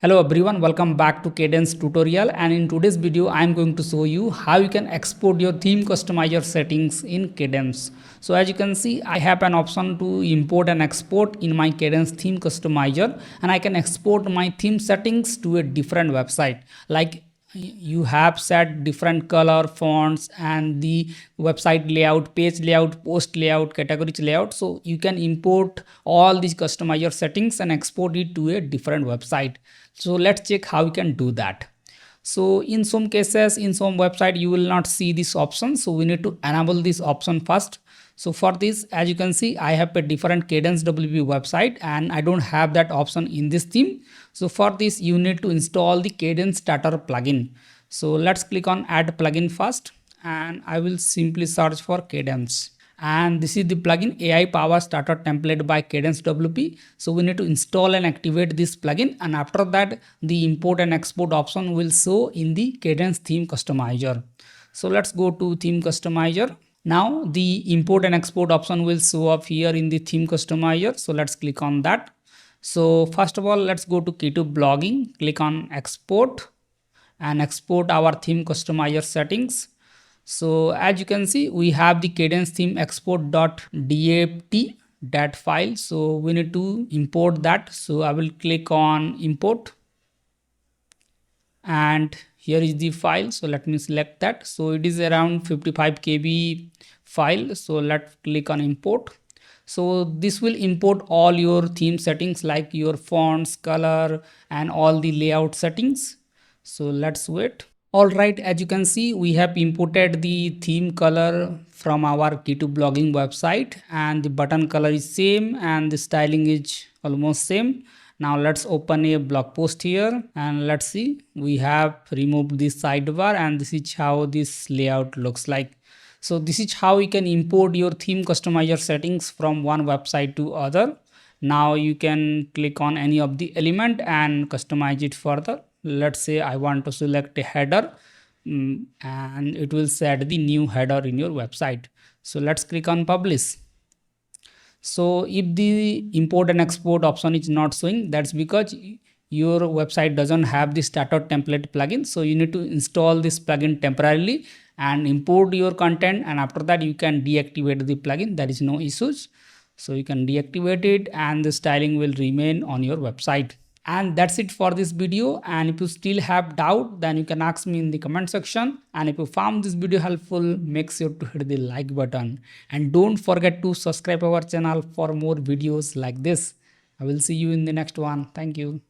Hello everyone, welcome back to Kadence tutorial, and in today's video I am going to show you how you can export your theme customizer settings in Kadence. So as you can see, I have an option to import and export in my Kadence theme customizer, and I can export my theme settings to a different website. Like you have set different color fonts and the website layout, page layout, post layout, categories layout, so you can import all these customizer settings and export it to a different website. So let's check how you can do that. So in some cases, in some website you will not see this option, so we need to enable this option first. So for this, as you can see, I have a different Kadence WP website and I don't have that option in this theme. So for this, you need to install the Kadence starter plugin. So let's click on add plugin first, and I will simply search for Kadence. And this is the plugin AI Power Starter Template by Kadence WP. So we need to install and activate this plugin, and after that the import and export option will show in the Kadence theme customizer. So let's go to theme customizer. Now the import and export option will show up here in the theme customizer. So let's click on that. So first of all, let's go to K2 blogging, click on export and export our theme customizer settings. So as you can see, we have the Kadence theme export.dat that file. So we need to import that. So I will click on import, and here is the file. So let me select that. So it is around 55 KB file. So let's click on import. So this will import all your theme settings like your fonts, color, and all the layout settings. So let's wait. Alright, as you can see, we have imported the theme color from our K2 blogging website, and the button color is same and the styling is almost same. Now let's open a blog post here and let's see. We have removed this sidebar, and this is how this layout looks like. So this is how you can import your theme customizer settings from one website to other. Now you can click on any of the element and customize it further. Let's say I want to select a header, and it will set the new header in your website. So let's click on publish. So if the import and export option is not showing, that's because your website doesn't have the starter template plugin. So you need to install this plugin temporarily and import your content, and after that you can deactivate the plugin. There is no issues. So you can deactivate it and the styling will remain on your website. And that's it for this video. And if you still have doubt, then you can ask me in the comment section. And if you found this video helpful, make sure to hit the like button, and don't forget to subscribe our channel for more videos like this. I will see you in the next one. Thank you.